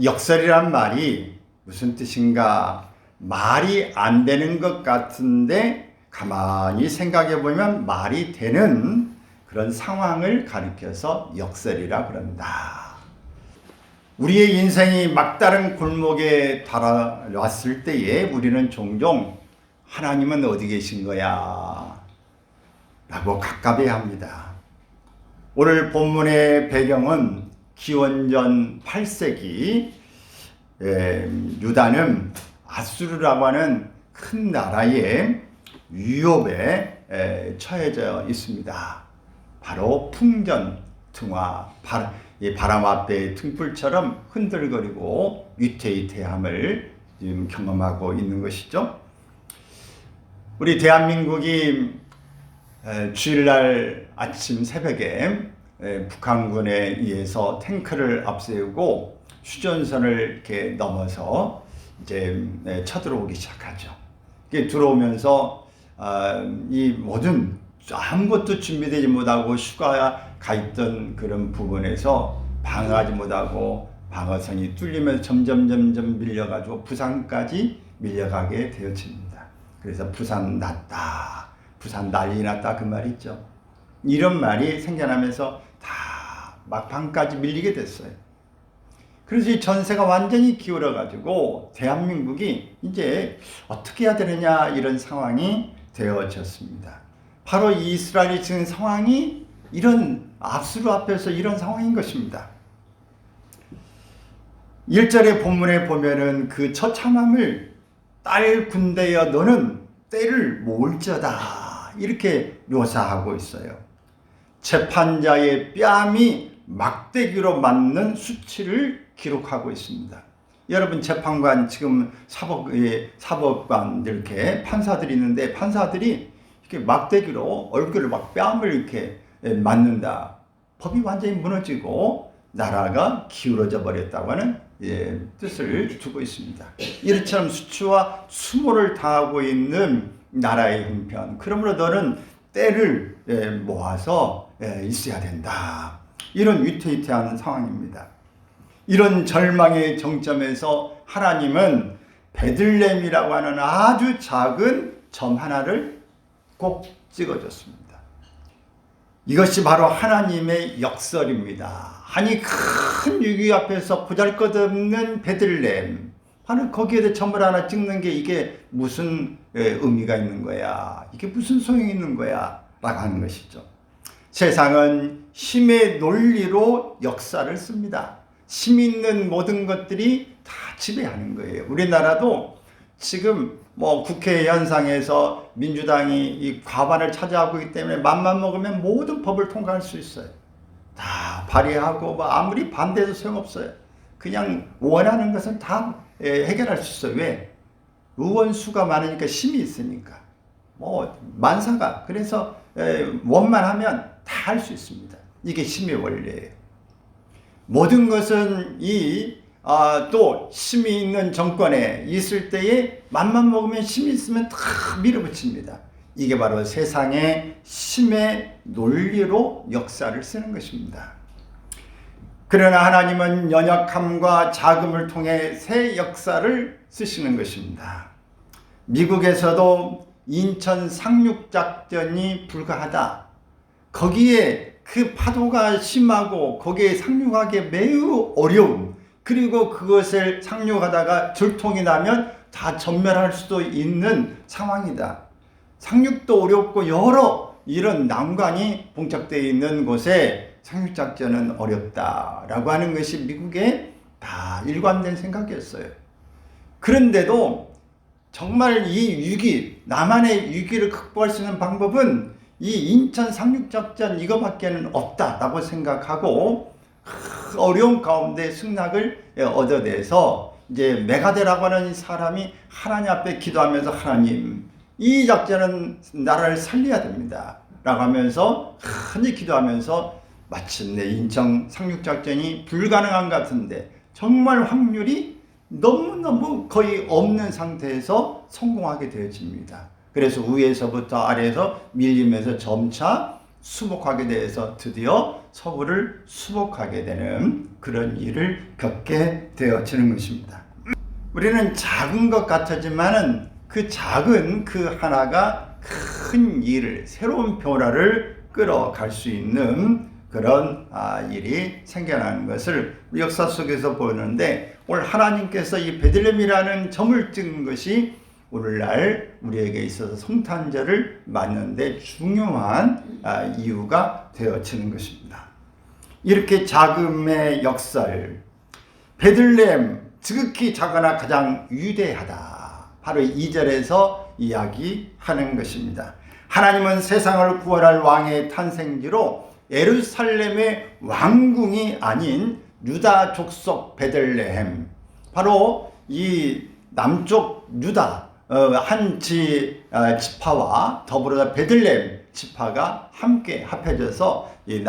역설이란 말이 무슨 뜻인가? 말이 안 되는 것 같은데 가만히 생각해 보면 말이 되는 그런 상황을 가리켜서 역설이라 그런다. 우리의 인생이 막다른 골목에 달아왔을 때에 우리는 종종 하나님은 어디 계신 거야? 라고 갑갑해야 합니다. 오늘 본문의 배경은 기원전 8세기 유다는 아수르라고 하는 큰 나라의 위협에 처해져 있습니다. 바로 풍전, 등화, 바람 앞에 등불처럼 흔들거리고 위태위태함을 지금 경험하고 있는 것이죠. 우리 대한민국이 주일날 아침 새벽에 북한군에 의해서 탱크를 앞세우고 휴전선을 이렇게 넘어서 이제 쳐들어오기 시작하죠. 이게 들어오면서 이 모든 아무것도 준비되지 못하고 휴가 가 있던 그런 부분에서 방어하지 못하고 방어선이 뚫리면서 점점 밀려가지고 부산까지 밀려가게 되어집니다. 그래서 부산 났다, 부산 난리 났다 그 말 있죠. 이런 말이 생겨나면서 다 막판까지 밀리게 됐어요. 그래서 이 전세가 완전히 기울어가지고 대한민국이 이제 어떻게 해야 되느냐 이런 상황이 되어졌습니다. 바로 이스라엘이 지금 상황이 이런 아수르 앞에서 이런 상황인 것입니다. 1절의 본문에 보면은 그 처참함을 딸 군대여 너는 때를 모을지어다 이렇게 묘사하고 있어요. 재판자의 뺨이 막대기로 맞는 수치를 기록하고 있습니다. 여러분 재판관 지금 사법관 이렇게 판사들이 있는데 판사들이 이렇게 막대기로 얼굴을 막 뺨을 이렇게 맞는다. 법이 완전히 무너지고 나라가 기울어져 버렸다고 하는 뜻을 두고 있습니다. 이처럼 수치와 수모를 당하고 있는 나라의 형편. 그러므로 너는 때를 모아서 있어야 된다. 이런 위태위태한 상황입니다. 이런 절망의 정점에서 하나님은 베들레헴이라고 하는 아주 작은 점 하나를 꼭 찍어줬습니다. 이것이 바로 하나님의 역설입니다. 아니 큰 위기 앞에서 보잘것없는 베들레헴, 바로 거기에다 점을 하나 찍는 게 이게 무슨 의미가 있는 거야? 이게 무슨 소용이 있는 거야? 라고 하는 것이죠. 세상은 힘의 논리로 역사를 씁니다. 힘 있는 모든 것들이 다 지배하는 거예요. 우리나라도 지금 국회 현상에서 민주당이 이 과반을 차지하고 있기 때문에 맘만 먹으면 모든 법을 통과할 수 있어요. 다 발의하고 아무리 반대해도 소용없어요. 그냥 원하는 것은 다 해결할 수 있어요. 왜? 의원 수가 많으니까 힘이 있으니까. 만사가. 그래서 원만하면 다 할 수 있습니다. 이게 힘의 원리예요. 모든 것은 또 힘이 있는 정권에 있을 때에 맘만 먹으면 힘이 있으면 다 밀어붙입니다. 이게 바로 세상의 힘의 논리로 역사를 쓰는 것입니다. 그러나 하나님은 연약함과 자금을 통해 새 역사를 쓰시는 것입니다. 미국에서도 인천 상륙작전이 불가하다. 거기에 그 파도가 심하고 거기에 상륙하기 매우 어려운, 그리고 그것을 상륙하다가 절통이 나면 다 전멸할 수도 있는 상황이다. 상륙도 어렵고 여러 이런 난관이 봉착되어 있는 곳에 상륙작전은 어렵다라고 하는 것이 미국의 다 일관된 생각이었어요. 그런데도 정말 이 위기, 남한의 위기를 극복할 수 있는 방법은 이 인천 상륙작전 이거밖에는 없다라고 생각하고 어려운 가운데 승낙을 얻어내서 이제 메가데라고 하는 사람이 하나님 앞에 기도하면서 하나님, 이 작전은 나라를 살려야 됩니다 라고 하면서 흔히 기도하면서 마침내 인천 상륙작전이 불가능한 것 같은데 정말 확률이 너무너무 거의 없는 상태에서 성공하게 되어집니다. 그래서 위에서부터 아래에서 밀리면서 점차 수복하게 돼서 드디어 서울을 수복하게 되는 그런 일을 겪게 되어지는 것입니다. 우리는 작은 것 같지만은 그 작은 그 하나가 큰 일을, 새로운 변화를 끌어갈 수 있는 그런 일이 생겨나는 것을 역사 속에서 보는데, 오늘 하나님께서 이 베들레헴이라는 점을 찍은 것이 오늘날 우리에게 있어서 성탄절을 맞는데 중요한 이유가 되어지는 것입니다. 이렇게 자금의 역사를, 베들레헴 지극히 작으나 가장 위대하다, 바로 2절에서 이야기하는 것입니다. 하나님은 세상을 구원할 왕의 탄생지로 예루살렘의 왕궁이 아닌 유다 족속 베들레헴, 바로 이 남쪽 유다 한 지파와 더불어 베들레헴 지파가 함께 합해져서 이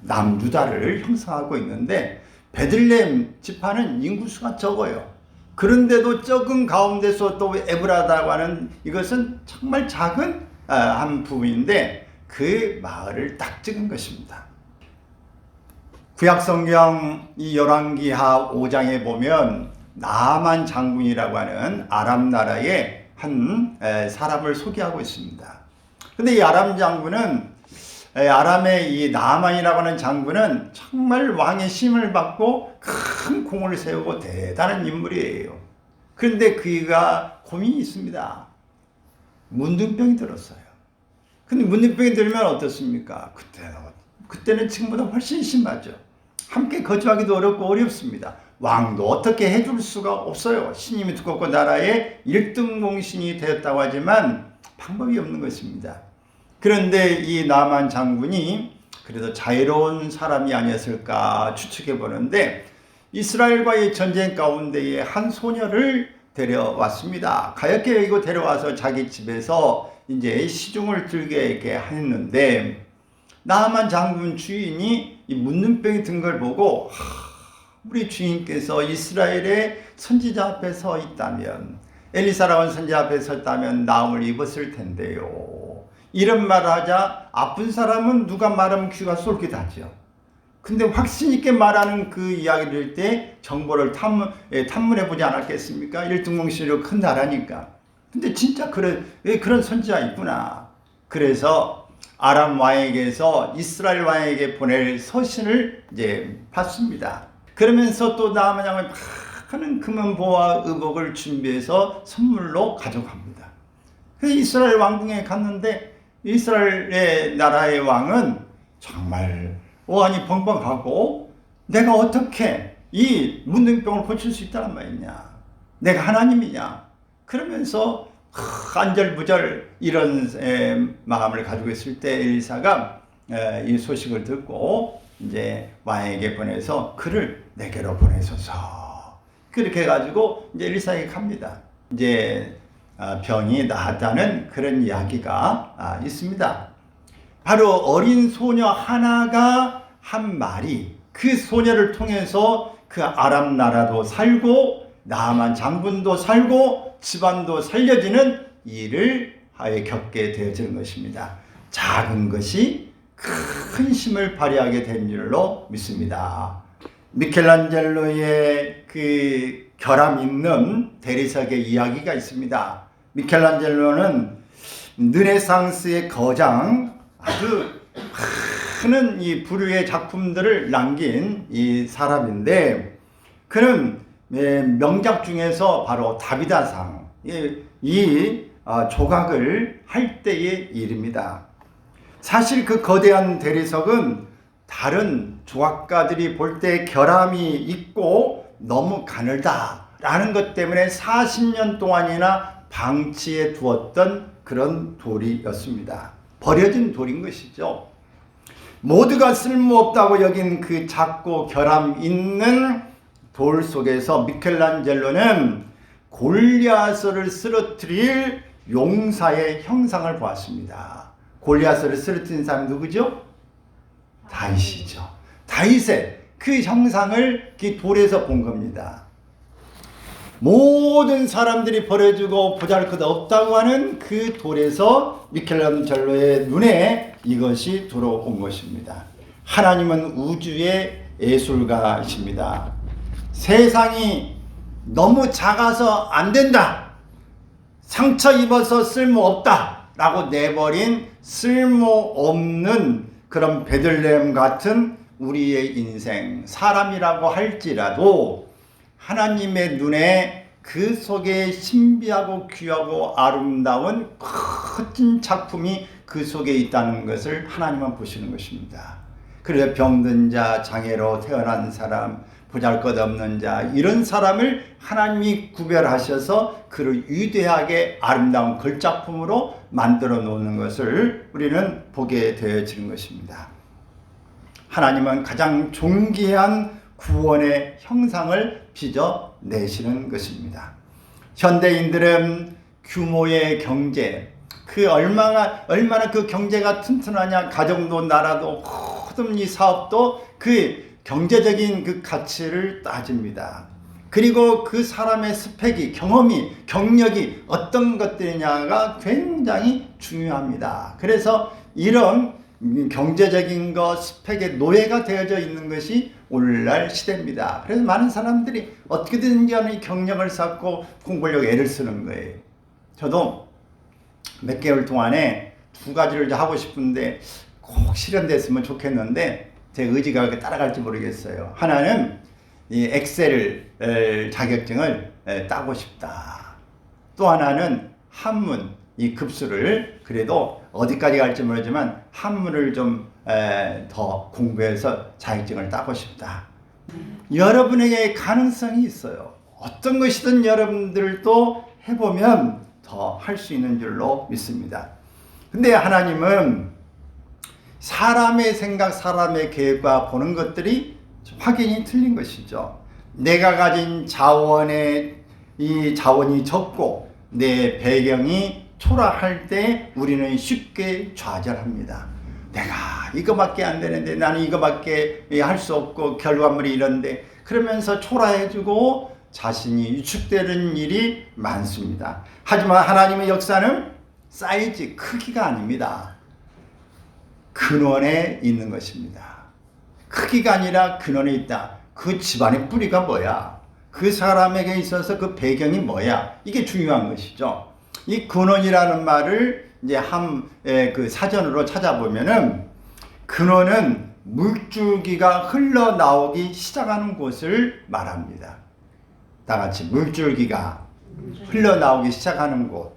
남유다를 형성하고 있는데, 베들레헴 지파는 인구수가 적어요. 그런데도 적은 가운데서 또 에브라다고 하는 이것은 정말 작은 한 부분인데 그 마을을 딱 찍은 것입니다. 구약성경 이 열왕기하 5장에 보면 나아만 장군이라고 하는 아람 나라의 한 사람을 소개하고 있습니다. 근데 이 아람 장군은, 아람의 이 나아만이라고 하는 장군은 정말 왕의 힘을 받고 큰 공을 세우고 대단한 인물이에요. 그런데 그가 고민이 있습니다. 문둥병이 들었어요. 근데 문둥병이 들면 어떻습니까? 그때는 지금보다 훨씬 심하죠. 함께 거주하기도 어렵습니다. 왕도 어떻게 해줄 수가 없어요. 신임이 두껍고 나라의 1등 공신이 되었다고 하지만 방법이 없는 것입니다. 그런데 이 나만 장군이 그래도 자유로운 사람이 아니었을까 추측해 보는데, 이스라엘과의 전쟁 가운데에 한 소녀를 데려왔습니다. 가엾게 여기고 데려와서 자기 집에서 이제 시중을 들게 했는데, 나만 장군 주인이 이 문둥병이 든 걸 보고, 우리 주인께서 이스라엘의 선지자 앞에 서 있다면, 엘리사라는 선지자 앞에 섰다면 나음을 입었을 텐데요. 이런 말을 하자 아픈 사람은 누가 말하면 귀가 쏠깃하죠. 근데 확신 있게 말하는 그 이야기를 할 때 정보를 탐문해 보지 않았겠습니까? 1등 공신으로 큰 나라니까. 근데 진짜 그런 선지자 있구나. 그래서 아람 왕에게서 이스라엘 왕에게 보낼 서신을 이제 받습니다. 그러면서 또 나아만 장군이 막 하는 금은보와 의복을 준비해서 선물로 가져갑니다. 그래서 이스라엘 왕궁에 갔는데, 이스라엘의 나라의 왕은 정말 어안이 벙벙하고, 내가 어떻게 이 문둥병을 고칠 수 있다는 말이냐, 내가 하나님이냐, 그러면서 안절부절 이런 마음을 가지고 있을 때 엘리사가 이 소식을 듣고 이제 왕에게 보내서 그를 내게로 보내소서, 그렇게 해가지고 이제 엘리사에게 갑니다. 이제 병이 나았다는 그런 이야기가 있습니다. 바로 어린 소녀 하나가 한 말이 그 소녀를 통해서 그 아람 나라도 살고 나아만 장군도 살고 집안도 살려지는 일을 겪게 되어지는 것입니다. 작은 것이 큰 힘을 발휘하게 된 줄로 믿습니다. 미켈란젤로의 그 결함 있는 대리석의 이야기가 있습니다. 미켈란젤로는 르네상스의 거장, 아주 큰 이 부류의 작품들을 남긴 이 사람인데, 그는 명작 중에서 바로 다비다상, 이 조각을 할 때의 일입니다. 사실 그 거대한 대리석은 다른 조각가들이 볼 때 결함이 있고 너무 가늘다라는 것 때문에 40년 동안이나 방치해 두었던 그런 돌이었습니다. 버려진 돌인 것이죠. 모두가 쓸모없다고 여긴 그 작고 결함 있는 돌 속에서 미켈란젤로는 골리앗을 쓰러뜨릴 용사의 형상을 보았습니다. 골리앗을 쓰러뜨린 사람이 누구죠? 다윗이죠. 다윗의 그 형상을 그 돌에서 본 겁니다. 모든 사람들이 버려주고 보잘것없다고 하는 그 돌에서 미켈란젤로의 눈에 이것이 들어온 것입니다. 하나님은 우주의 예술가이십니다. 세상이 너무 작아서 안 된다, 상처 입어서 쓸모없다 라고 내버린 쓸모없는 그런 베들레헴 같은 우리의 인생, 사람이라고 할지라도 하나님의 눈에 그 속에 신비하고 귀하고 아름다운 큰 작품이 그 속에 있다는 것을 하나님은 보시는 것입니다. 그래서 병든 자, 장애로 태어난 사람, 보잘것없는 자, 이런 사람을 하나님이 구별하셔서 그를 위대하게 아름다운 걸작품으로 만들어 놓는 것을 우리는 보게 되어지는 것입니다. 하나님은 가장 존귀한 구원의 형상을 빚어내시는 것입니다. 현대인들은 규모의 경제, 얼마나 그 경제가 튼튼하냐, 가정도 나라도 모든 이 사업도 그 경제적인 그 가치를 따집니다. 그리고 그 사람의 스펙이, 경험이, 경력이 어떤 것들이냐가 굉장히 중요합니다. 그래서 이런 경제적인 것, 스펙의 노예가 되어져 있는 것이 오늘날 시대입니다. 그래서 많은 사람들이 어떻게든지 하는 경력을 쌓고 공부하려고 애를 쓰는 거예요. 저도 몇 개월 동안에 두 가지를 하고 싶은데 꼭 실현됐으면 좋겠는데 제 의지가 따라갈지 모르겠어요. 하나는 이 엑셀 자격증을 따고 싶다. 또 하나는 한문, 이 급수를 그래도 어디까지 갈지 모르지만 한문을 좀 더 공부해서 자격증을 따고 싶다. 여러분에게 가능성이 있어요. 어떤 것이든 여러분들도 해보면 더 할 수 있는 줄로 믿습니다. 근데 하나님은 사람의 생각, 사람의 계획과 보는 것들이 확연히 틀린 것이죠. 내가 가진 이 자원이 적고 내 배경이 초라할 때 우리는 쉽게 좌절합니다. 내가 이거밖에 안 되는데, 나는 이거밖에 할 수 없고 결과물이 이런데, 그러면서 초라해지고 자신이 위축되는 일이 많습니다. 하지만 하나님의 역사는 사이즈, 크기가 아닙니다. 근원에 있는 것입니다. 크기가 아니라 근원에 있다. 그 집안의 뿌리가 뭐야? 그 사람에게 있어서 그 배경이 뭐야? 이게 중요한 것이죠. 이 근원이라는 말을 이제 그 사전으로 찾아보면은, 근원은 물줄기가 흘러나오기 시작하는 곳을 말합니다. 다 같이 물줄기가 흘러나오기 시작하는 곳.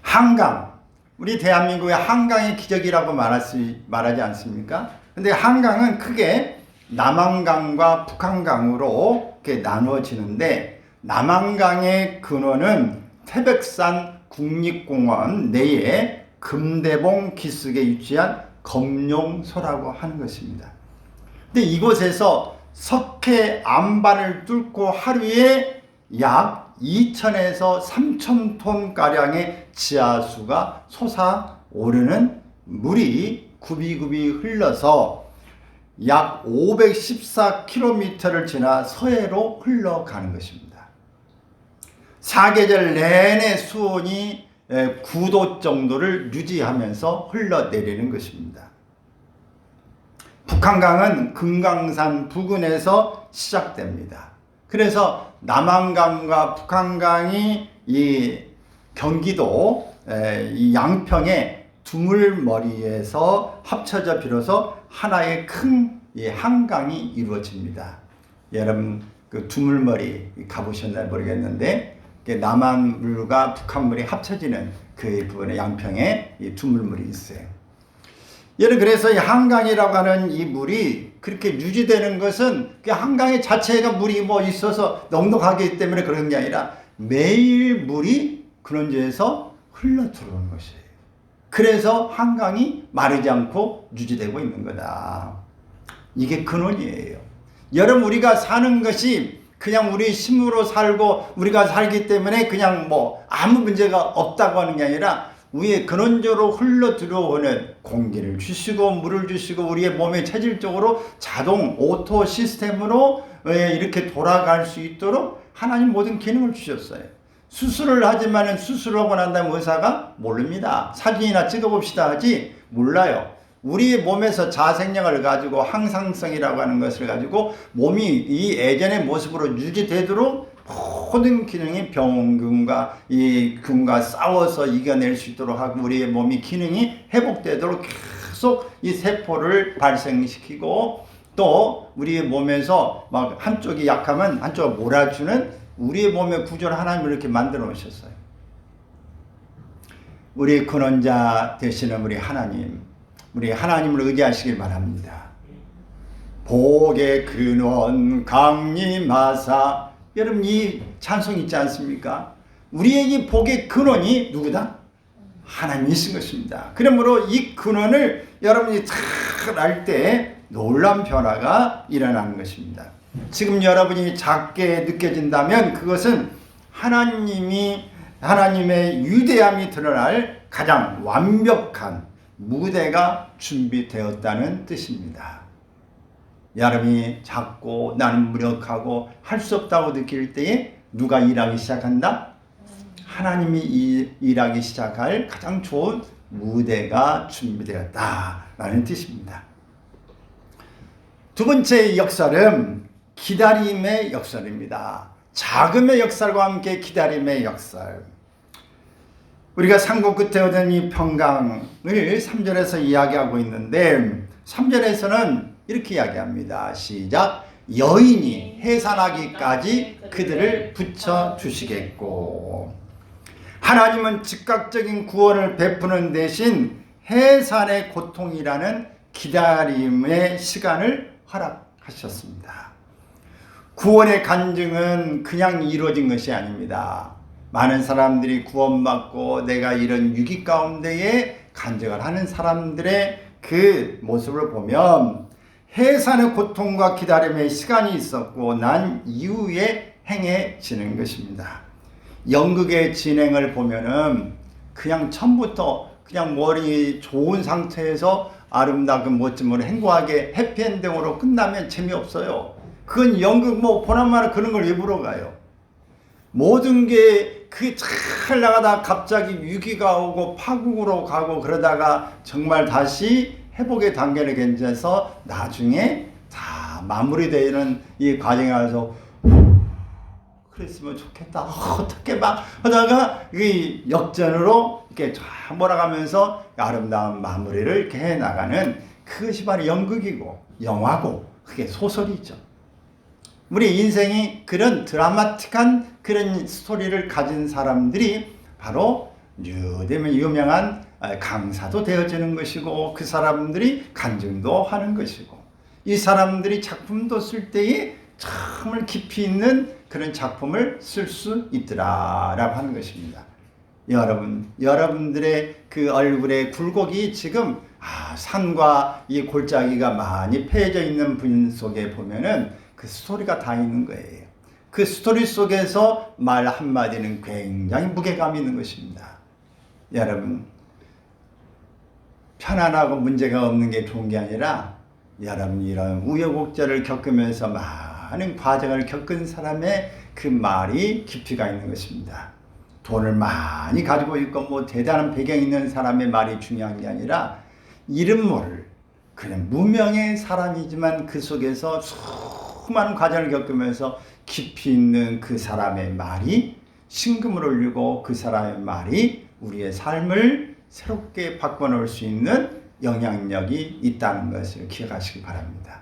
한강. 우리 대한민국의 한강의 기적이라고 말하지 않습니까? 근데 한강은 크게 남한강과 북한강으로 이렇게 나누어지는데, 남한강의 근원은 태백산 국립공원 내에 금대봉 기슭에 위치한 검룡소라고 하는 것입니다. 근데 이곳에서 석회 안반을 뚫고 하루에 약 2,000에서 3,000톤 가량의 지하수가 솟아오르는 물이 굽이굽이 흘러서 약 514km를 지나 서해로 흘러가는 것입니다. 사계절 내내 수온이 9도 정도를 유지하면서 흘러내리는 것입니다. 북한강은 금강산 부근에서 시작됩니다. 그래서 남한강과 북한강이 이 경기도 이 양평의 두물머리에서 합쳐져 비로소 하나의 큰 이 한강이 이루어집니다. 여러분 그 두물머리 가보셨나요 모르겠는데, 남한물과 북한물이 합쳐지는 그 부분에 양평에 이 두물물이 있어요. 여러분, 그래서 이 한강이라고 하는 이 물이 그렇게 유지되는 것은 그 한강의 자체가 물이 뭐 있어서 넉넉하기 때문에 그런 게 아니라 매일 물이 그런 데에서 흘러 들어오는 것이에요. 그래서 한강이 마르지 않고 유지되고 있는 거다. 이게 근원이에요. 여러분, 우리가 사는 것이 그냥 우리 힘으로 살고 우리가 살기 때문에 그냥 뭐 아무 문제가 없다고 하는 게 아니라, 위에 근원적으로 흘러 들어오는 공기를 주시고 물을 주시고 우리의 몸에 체질적으로 자동 오토 시스템으로 이렇게 돌아갈 수 있도록 하나님 모든 기능을 주셨어요. 수술을 하지만은 수술하고 난 다음에 의사가 모릅니다. 사진이나 찍어봅시다 하지 몰라요. 우리의 몸에서 자생력을 가지고 항상성이라고 하는 것을 가지고 몸이 이 예전의 모습으로 유지되도록 모든 기능이 병균과 이 균과 싸워서 이겨낼 수 있도록 하고 우리의 몸이 기능이 회복되도록 계속 이 세포를 발생시키고 또 우리의 몸에서 막 한쪽이 약하면 한쪽을 몰아주는 우리의 몸의 구조를 하나님을 이렇게 만들어 놓으셨어요. 우리 근원자 되시는 우리 하나님을 의지하시길 바랍니다. 복의 근원 강림하사. 여러분 이 찬송 있지 않습니까? 우리에게 복의 근원이 누구다? 하나님이신 것입니다. 그러므로 이 근원을 여러분이 잘 알 때 놀라운 변화가 일어나는 것입니다. 지금 여러분이 작게 느껴진다면 그것은 하나님의 위대함이 드러날 가장 완벽한 무대가 준비되었다는 뜻입니다. 여러분이 작고 나는 무력하고 할 수 없다고 느낄 때에 누가 일하기 시작한다? 하나님이 일하기 시작할 가장 좋은 무대가 준비되었다라는 뜻입니다. 두 번째 역설은 기다림의 역설입니다. 자금의 역설과 함께 기다림의 역설. 우리가 상고 끝에 얻은 이 평강을 3절에서 이야기하고 있는데 3절에서는 이렇게 이야기합니다. 시작. 여인이 해산하기까지 그들을 붙여주시겠고. 하나님은 즉각적인 구원을 베푸는 대신 해산의 고통이라는 기다림의 시간을 허락하셨습니다. 구원의 간증은 그냥 이루어진 것이 아닙니다. 많은 사람들이 구원받고 내가 이런 위기 가운데에 간증을 하는 사람들의 그 모습을 보면 해산의 고통과 기다림의 시간이 있었고 난 이후에 행해지는 것입니다. 연극의 진행을 보면은 그냥 처음부터 그냥 머리 좋은 상태에서 아름답고 멋짐으로 행복하게 해피엔딩으로 끝나면 재미없어요. 그건 연극 보나마나 그런 걸 왜 보러 가요? 모든 게 잘 나가다 갑자기 위기가 오고 파국으로 가고 그러다가 정말 다시 회복의 단계를 견뎌서 나중에 다 마무리되는 이 과정에 와서 그랬으면 좋겠다. 어떻게 막 하다가 이 역전으로 이렇게 쫙 몰아가면서 아름다운 마무리를 이렇게 해 나가는 그것이 바로 연극이고 영화고 그게 소설이죠. 우리 인생이 그런 드라마틱한 그런 스토리를 가진 사람들이 바로 유명한 강사도 되어지는 것이고 그 사람들이 간증도 하는 것이고 이 사람들이 작품도 쓸 때에 정말 깊이 있는 그런 작품을 쓸 수 있더라라고 하는 것입니다. 여러분들의 그 얼굴에 굴곡이 지금 산과 이 골짜기가 많이 패여져 있는 분 속에 보면은 그 스토리가 다 있는 거예요. 그 스토리 속에서 말 한마디는 굉장히 무게감이 있는 것입니다. 여러분, 편안하고 문제가 없는 게 좋은 게 아니라 여러분 이런 우여곡절을 겪으면서 많은 과정을 겪은 사람의 그 말이 깊이가 있는 것입니다. 돈을 많이 가지고 있고 대단한 배경이 있는 사람의 말이 중요한 게 아니라 이름 모를 그냥 무명의 사람이지만 그 속에서 수많은 과정을 겪으면서 깊이 있는 그 사람의 말이 심금을 울리고 그 사람의 말이 우리의 삶을 새롭게 바꿔놓을 수 있는 영향력이 있다는 것을 기억하시기 바랍니다.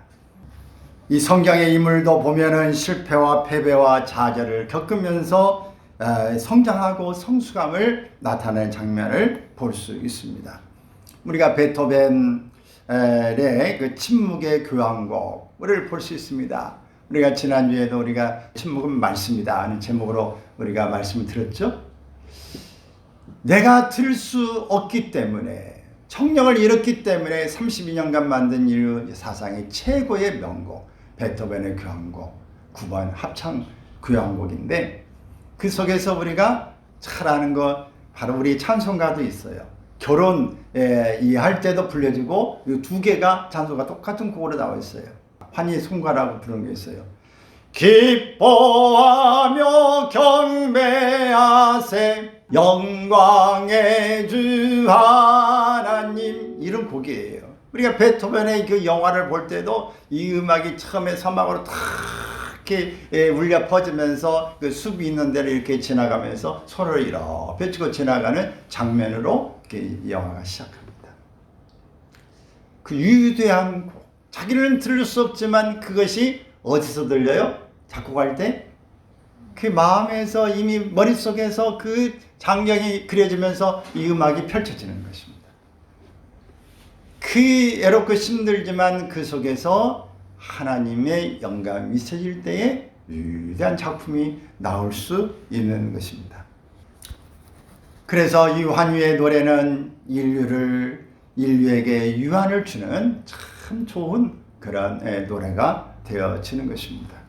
이 성경의 인물도 보면은 실패와 패배와 좌절을 겪으면서 성장하고 성숙함을 나타내는 장면을 볼 수 있습니다. 우리가 베토벤의 그 침묵의 교향곡을 볼 수 있습니다. 우리가 지난주에도 우리가 침묵은 말씀이다 하는 제목으로 우리가 말씀을 들었죠. 내가 들을 수 없기 때문에 청력을 잃었기 때문에 32년간 만든 인류 사상의 최고의 명곡 베토벤의 교향곡 9번 합창 교향곡인데 그 속에서 우리가 잘 아는 것 바로 우리 찬송가도 있어요. 결혼 할 때도 불려지고 두 개가 찬송가 똑같은 곡으로 나와 있어요. 환희 송가라고 부르는 게 있어요. 기뻐하며 경배하세 영광의 주 하나님, 이런 곡이에요. 우리가 베토벤의 그 영화를 볼 때도 이 음악이 처음에 사막으로 탁 이렇게 울려 퍼지면서 그 숲이 있는 데를 이렇게 지나가면서 서로를 이렇게 펼치고 지나가는 장면으로 이렇게 영화가 시작합니다. 그 위대한 곡, 자기는 들을 수 없지만 그것이 어디서 들려요? 작곡할 때 그 마음에서 이미 머릿속에서 그 장면이 그려지면서 이 음악이 펼쳐지는 것입니다. 그 애롭고 힘들지만 그 속에서 하나님의 영감이 있어질 때에 위대한 작품이 나올 수 있는 것입니다. 그래서 이 환희의 노래는 인류에게 유안을 주는 참 좋은 그런 노래가 되어지는 것입니다.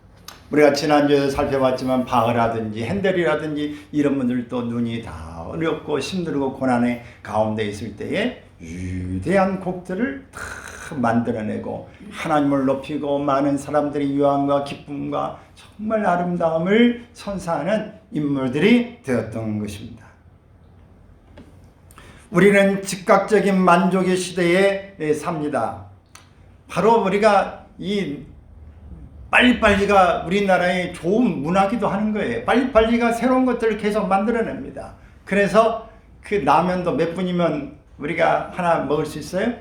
우리가 지난주에 살펴봤지만 바흐라든지 핸델이라든지 이런 분들도 눈이 다 어렵고 힘들고 고난의 가운데 있을 때에 위대한 곡들을 다 만들어내고 하나님을 높이고 많은 사람들이 유안과 기쁨과 정말 아름다움을 선사하는 인물들이 되었던 것입니다. 우리는 즉각적인 만족의 시대에 삽니다. 바로 우리가 이 빨리빨리가 우리나라의 좋은 문화기도 하는 거예요. 빨리빨리가 새로운 것들을 계속 만들어냅니다. 그래서 그 라면도 몇 분이면 우리가 하나 먹을 수 있어요?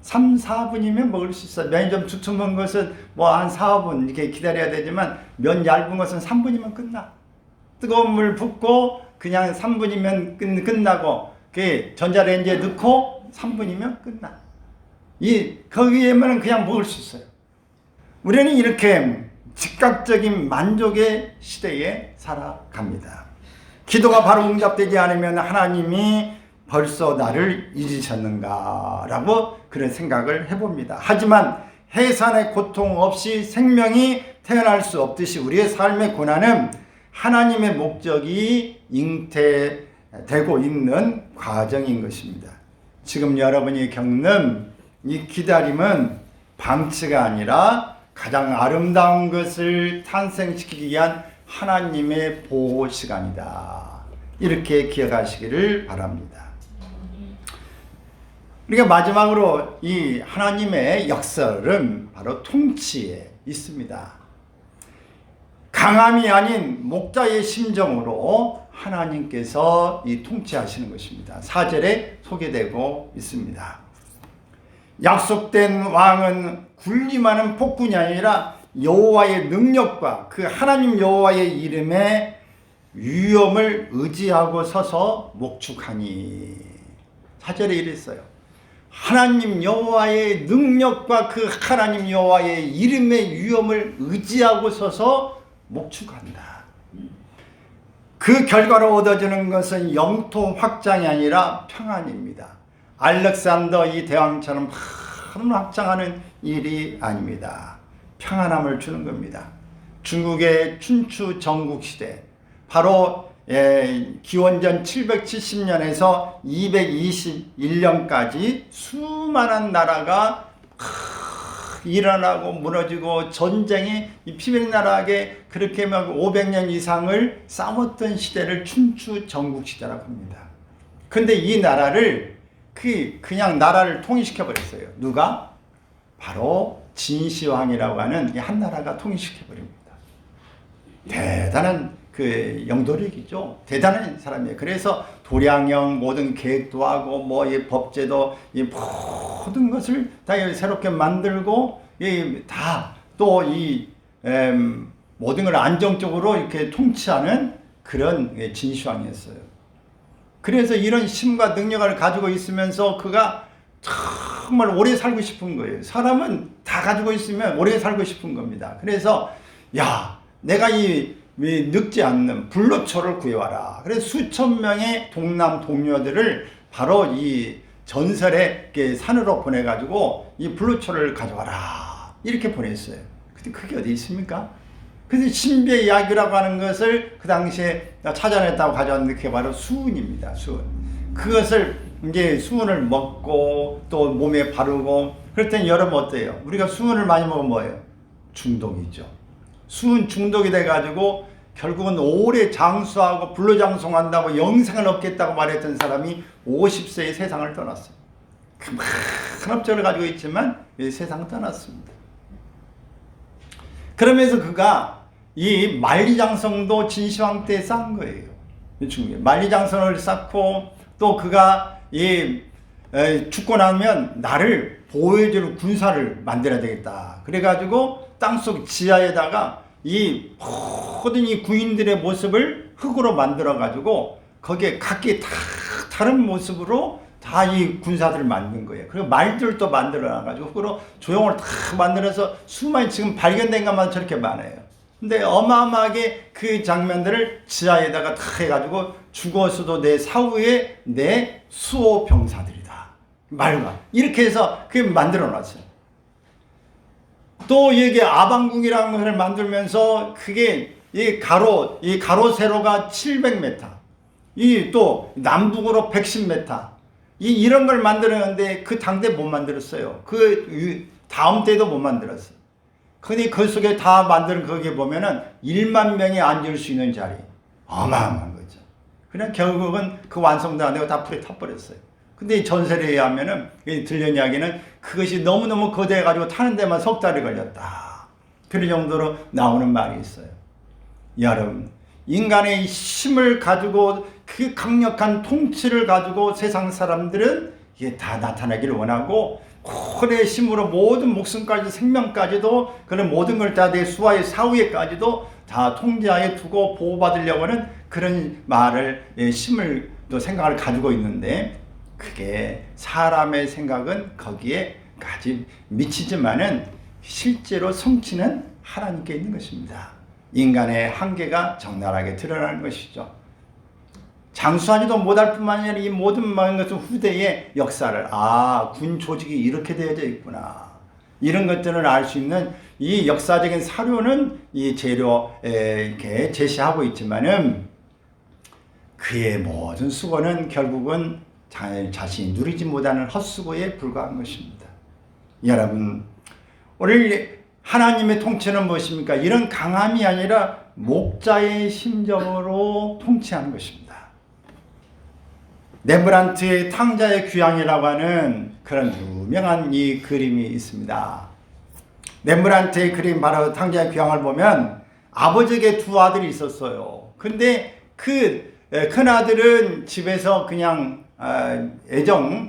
3, 4분이면 먹을 수 있어요. 면이 좀 두툼한 것은 뭐 한 4분 이렇게 기다려야 되지만 면 얇은 것은 3분이면 끝나. 뜨거운 물 붓고 그냥 3분이면 끝나고 그 전자레인지에 넣고 3분이면 끝나. 거기에만 그냥 먹을 수 있어요. 우리는 이렇게 즉각적인 만족의 시대에 살아갑니다. 기도가 바로 응답되지 않으면 하나님이 벌써 나를 잊으셨는가 라고 그런 생각을 해봅니다. 하지만 해산의 고통 없이 생명이 태어날 수 없듯이 우리의 삶의 고난은 하나님의 목적이 잉태되고 있는 과정인 것입니다. 지금 여러분이 겪는 이 기다림은 방치가 아니라 가장 아름다운 것을 탄생시키기 위한 하나님의 보호 시간이다. 이렇게 기억하시기를 바랍니다. 우리가 마지막으로 이 하나님의 역설은 바로 통치에 있습니다. 강함이 아닌 목자의 심정으로 하나님께서 이 통치하시는 것입니다. 4절에 소개되고 있습니다. 약속된 왕은 군림하는 폭군이 아니라 여호와의 능력과 그 하나님 여호와의 이름의 위엄을 의지하고 서서 목축하니. 4절에 이랬어요. 하나님 여호와의 능력과 그 하나님 여호와의 이름의 위엄을 의지하고 서서 목축한다. 그 결과로 얻어지는 것은 영토 확장이 아니라 평안입니다. 알렉산더 이 대왕처럼 많은 확장하는 일이 아닙니다. 평안함을 주는 겁니다. 중국의 춘추 전국시대, 바로 기원전 770년에서 221년까지 수많은 나라가 일어나고 무너지고 전쟁이 피면나라하게 그렇게 막 500년 이상을 싸웠던 시대를 춘추 전국시대라고 합니다. 근데 이 나라를 그냥 나라를 통일시켜 버렸어요. 누가? 바로 진시황이라고 하는 이 한 나라가 통일시켜 버립니다. 대단한 그 영도력이죠. 대단한 사람이에요. 그래서 도량형 모든 계획도 하고 뭐 이 법제도 이 모든 것을 다 새롭게 만들고 다 또 이 모든 걸 안정적으로 이렇게 통치하는 그런 진시황이었어요. 그래서 이런 힘과 능력을 가지고 있으면서 그가 정말 오래 살고 싶은 거예요. 사람은 다 가지고 있으면 오래 살고 싶은 겁니다. 그래서 내가 늙지 않는 불로초를 구해와라. 그래서 수천 명의 동남 동료들을 바로 이 전설의 산으로 보내가지고 이 불로초를 가져와라. 이렇게 보냈어요. 근데 그게 어디 있습니까? 그래서 신비의 야규라고 하는 것을 그 당시에 찾아냈다고 가져왔는데 그게 바로 수은입니다. 수은. 그것을 이제 수은을 먹고 또 몸에 바르고 그럴 땐 여러분 어때요? 우리가 수은을 많이 먹으면 뭐예요? 중독이죠. 수은 중독이 돼가지고 결국은 오래 장수하고 불로장성한다고 영생을 얻겠다고 말했던 사람이 50세에 세상을 떠났어요. 큰 업적을 가지고 있지만 세상을 떠났습니다. 그러면서 그가 이 만리장성도 진시황 때 쌓은 거예요. 만리장성을 쌓고 또 그가 죽고 나면 나를 보호해줄 군사를 만들어야 되겠다. 그래가지고 땅속 지하에다가 이 모든 이 구인들의 모습을 흙으로 만들어가지고 거기에 각기 다 다른 모습으로 다 이 군사들을 만든 거예요. 그리고 말들도 만들어놔가지고 흙으로 조형을 다 만들어서 수많이 지금 발견된 것만 저렇게 많아요. 근데 어마어마하게 그 장면들을 지하에다가 다 해가지고 죽어서도 내 사후에 내 수호 병사들이다. 말과 이렇게 해서 그 만들어 놨어요. 또 이게 아방궁이라는 것을 만들면서 그게 이 가로 세로가 700m, 이 또 남북으로 110m, 이런 걸 만들었는데 그 당대 못 만들었어요. 그 다음 때도 못 만들었어요. 근데 그 속에 다 만든 거기에 보면은 1만 명이 앉을 수 있는 자리, 어마어마한 거죠. 그냥 결국은 그 완성도 안 되고 다 불에 타버렸어요. 근데 이 전설에 의하면은 들려온 이야기는 그것이 너무너무 거대해가지고 타는 데만 석 달이 걸렸다. 그런 정도로 나오는 말이 있어요. 여러분, 인간의 힘을 가지고 그 강력한 통치를 가지고 세상 사람들은 이게 다 나타나기를 원하고 콘의 힘으로 모든 목숨까지 생명까지도 그런 모든 걸 다 내 수하의 사후에까지도 다 통제하에 두고 보호받으려고 하는 그런 말을 힘을 또 생각을 가지고 있는데 그게 사람의 생각은 거기에까지 미치지만은 실제로 성취는 하나님께 있는 것입니다. 인간의 한계가 적나라하게 드러나는 것이죠. 장수하지도 못할 뿐만 아니라 이 모든 것은 후대의 역사를 군 조직이 이렇게 되어져 있구나. 이런 것들을 알 수 있는 이 역사적인 사료는 이 재료에 이렇게 제시하고 있지만은 그의 모든 수고는 결국은 자신이 누리지 못하는 헛수고에 불과한 것입니다. 여러분, 오늘 하나님의 통치는 무엇입니까? 이런 강함이 아니라 목자의 심정으로 통치하는 것입니다. 렘브란트의 탕자의 귀향이라고 하는 그런 유명한 이 그림이 있습니다. 렘브란트의 그림 바로 탕자의 귀향을 보면 아버지에게 두 아들이 있었어요. 근데 그 큰 아들은 집에서 그냥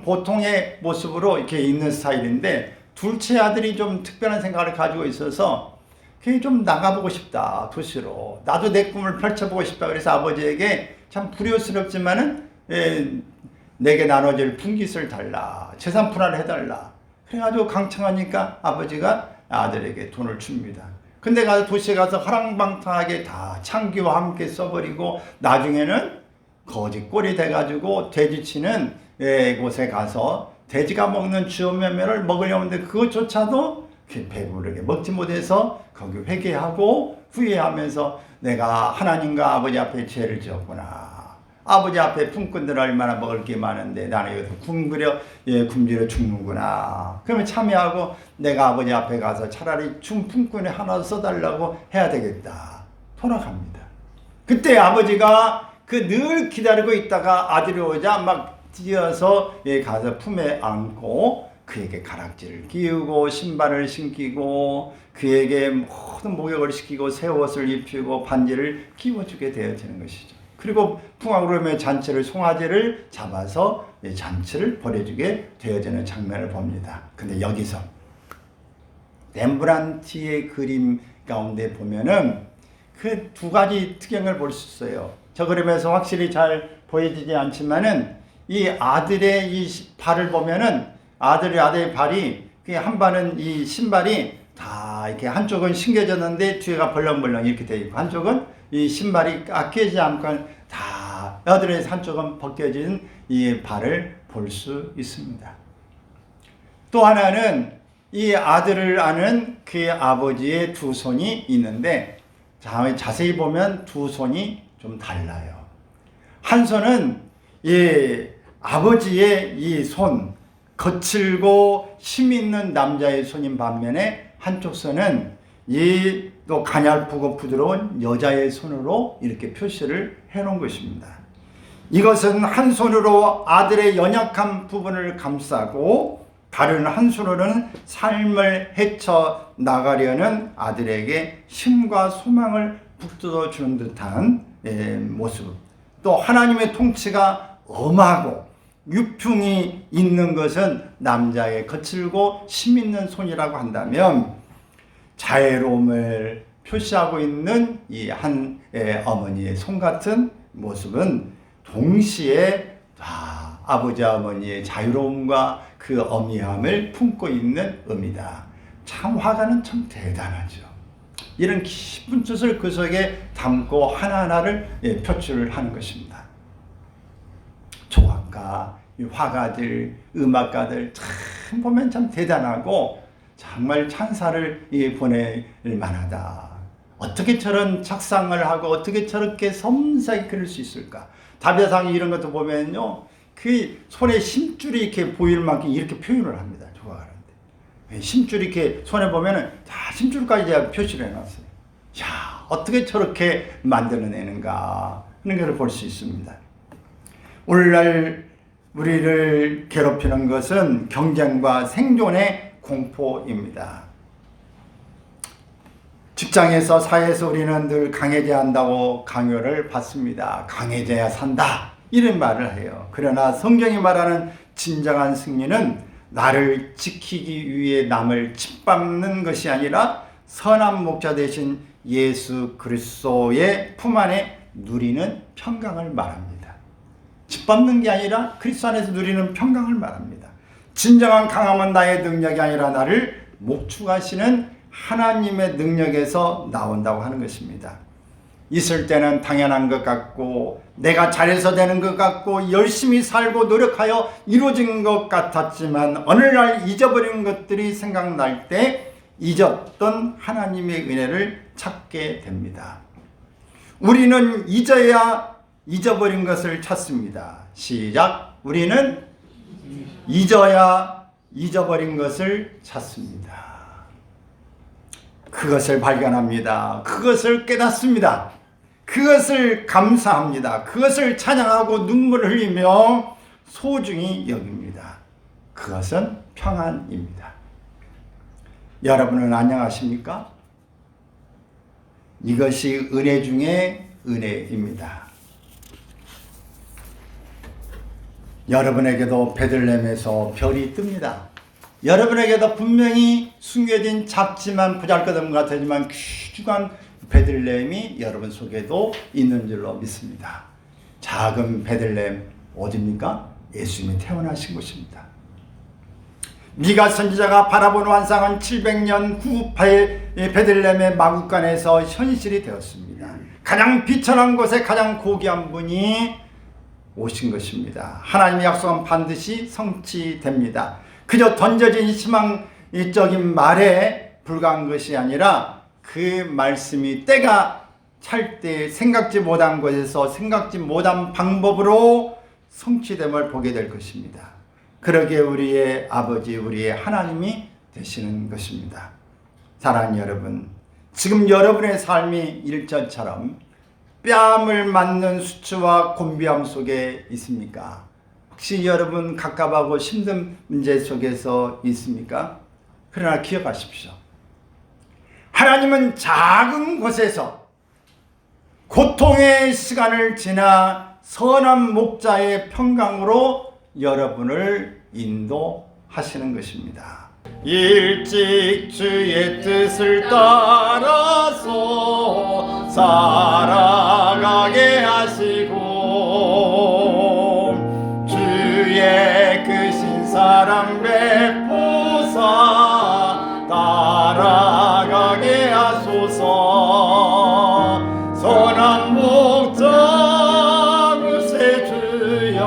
보통의 모습으로 이렇게 있는 스타일인데 둘째 아들이 좀 특별한 생각을 가지고 있어서 그게 좀 나가보고 싶다, 도시로. 나도 내 꿈을 펼쳐보고 싶다. 그래서 아버지에게 참 불효스럽지만은 내게 나눠질 분깃을 달라, 재산 분할을 해달라. 그래가지고 강청하니까 아버지가 아들에게 돈을 줍니다. 근데 가서 도시에 가서 허랑방탕하게 다 창기와 함께 써버리고 나중에는 거지 꼴이 돼가지고 돼지치는 곳에 가서 돼지가 먹는 주어면면을 먹으려고 하는데 그것조차도 배부르게 먹지 못해서 거기 회개하고 후회하면서 내가 하나님과 아버지 앞에 죄를 지었구나. 아버지 앞에 품꾼들 얼마나 먹을 게 많은데 나는 여기서 굶주려 죽는구나. 그러면 참여하고 내가 아버지 앞에 가서 차라리 품꾼에 하나 써달라고 해야 되겠다. 돌아갑니다. 그때 아버지가 그 늘 기다리고 있다가 아들이 오자 막 뛰어서 가서 품에 안고 그에게 가락지를 끼우고 신발을 신기고 그에게 모든 목욕을 시키고 새 옷을 입히고 반지를 끼워주게 되어지는 것이죠. 그리고 풍악으로 잔치를 송아지를 잡아서 잔치를 벌여주게 되어지는 장면을 봅니다. 근데 여기서 렘브란트의 그림 가운데 보면은 그 두 가지 특징을 볼 수 있어요. 저 그림에서 확실히 잘 보여지지 않지만은 이 아들의 이 발을 보면은 아들의 발이 한 발은 이 신발이 다 이렇게 한쪽은 신겨졌는데 뒤에가 벌렁벌렁 이렇게 되어 있고 한쪽은 이 신발이 깎이지 않고 다 아들의 한쪽은 벗겨진 이 발을 볼 수 있습니다. 또 하나는 이 아들을 아는 그 아버지의 두 손이 있는데 자세히 보면 두 손이 좀 달라요. 한 손은 이 아버지의 이 손, 거칠고 힘 있는 남자의 손인 반면에 한쪽 손은 이 또 가냘프고 부드러운 여자의 손으로 이렇게 표시를 해놓은 것입니다. 이것은 한 손으로 아들의 연약한 부분을 감싸고 다른 한 손으로는 삶을 헤쳐 나가려는 아들에게 힘과 소망을 북돋워 주는 듯한 모습. 또 하나님의 통치가 엄하고 유풍이 있는 것은 남자의 거칠고 힘 있는 손이라고 한다면, 자애로움을 표시하고 있는 이 한 어머니의 손 같은 모습은 동시에 아버지 어머니의 자유로움과 그 어미함을 품고 있는 의미다. 참 화가는 참 대단하죠. 이런 깊은 뜻을 그 속에 담고 하나하나를 표출하는 것입니다. 조각가, 화가들, 음악가들 참 보면 참 대단하고 정말 찬사를 보낼 만하다. 어떻게 저런 작상을 하고 어떻게 저렇게 섬세하게 그릴 수 있을까? 다벼상 이런 것도 보면요, 그 손에 심줄이 이렇게 보일 만큼 이렇게 표현을 합니다. 조각하는데 심줄이 이렇게 손에 보면은 다 심줄까지 제가 표시를 해놨어요. 야, 어떻게 저렇게 만들어내는가 하는 것을 볼 수 있습니다. 오늘날 우리를 괴롭히는 것은 경쟁과 생존의 공포입니다. 직장에서, 사회에서 우리는 늘 강해져야 한다고 강요를 받습니다. 강해져야 산다, 이런 말을 해요. 그러나 성경이 말하는 진정한 승리는 나를 지키기 위해 남을 짓밟는 것이 아니라 선한 목자 되신 예수 그리스도의 품 안에 누리는 평강을 말합니다. 짓밟는 게 아니라 그리스도 안에서 누리는 평강을 말합니다. 진정한 강함은 나의 능력이 아니라 나를 목축하시는 하나님의 능력에서 나온다고 하는 것입니다. 있을 때는 당연한 것 같고 내가 잘해서 되는 것 같고 열심히 살고 노력하여 이루어진 것 같았지만 어느 날 잊어버린 것들이 생각날 때 잊었던 하나님의 은혜를 찾게 됩니다. 우리는 잊어야 잊어버린 것을 찾습니다. 시작. 우리는 잊어야 잊어버린 것을 찾습니다. 그것을 발견합니다. 그것을 깨닫습니다. 그것을 감사합니다. 그것을 찬양하고 눈물을 흘리며 소중히 여깁니다. 그것은 평안입니다. 여러분은 안녕하십니까? 이것이 은혜 중에 은혜입니다. 여러분에게도 베들레헴에서 별이 뜹니다. 여러분에게도 분명히 숨겨진 작지만 보잘것없는 것 같지만 귀중한 베들레헴이 여러분 속에도 있는 줄로 믿습니다. 작은 베들레헴 어디입니까? 예수님이 태어나신 곳입니다. 미가 선지자가 바라본 환상은 700년 후 베들레헴의 마구간에서 현실이 되었습니다. 가장 비천한 곳에 가장 고귀한 분이 오신 것입니다. 하나님의 약속은 반드시 성취됩니다. 그저 던져진 희망적인 말에 불과한 것이 아니라 그 말씀이 때가 찰 때 생각지 못한 곳에서 생각지 못한 방법으로 성취됨을 보게 될 것입니다. 그러기에 우리의 아버지, 우리의 하나님이 되시는 것입니다. 사랑하는 여러분, 지금 여러분의 삶이 일전처럼 뺨을 맞는 수치와 곤비함 속에 있습니까? 혹시 여러분 갑갑하고 힘든 문제 속에서 있습니까? 그러나 기억하십시오. 하나님은 작은 곳에서 고통의 시간을 지나 선한 목자의 평강으로 여러분을 인도하시는 것입니다. 일찍 주의 뜻을 따라서 살아가게 하시고 주의 크신 사랑 베푸사 따라가게 하소서. 선한 목자 구세주여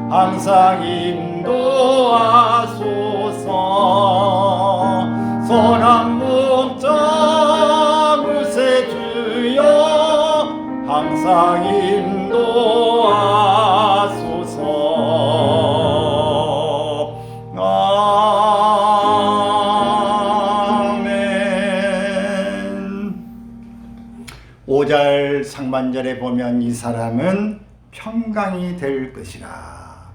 항상 인도하소서. 선한 목자 구세주여 항상 인도하소서. 아멘. 5절 상반절에 보면 이 사람은 평강이 될 것이라.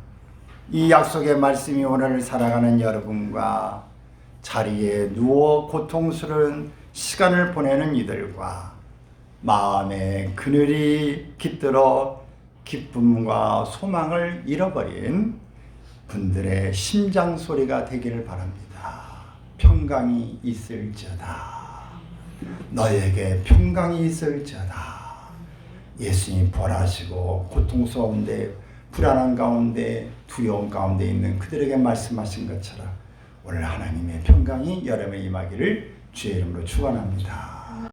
이 약속의 말씀이 오늘 살아가는 여러분과 자리에 누워 고통스러운 시간을 보내는 이들과 마음의 그늘이 깃들어 기쁨과 소망을 잃어버린 분들의 심장 소리가 되기를 바랍니다. 평강이 있을지어다. 너에게 평강이 있을지어다. 예수님 부활하시고 고통스러운데 불안한 가운데 두려움 가운데 있는 그들에게 말씀하신 것처럼 오늘 하나님의 평강이 여러분에 임하기를 주의 이름으로 축원합니다.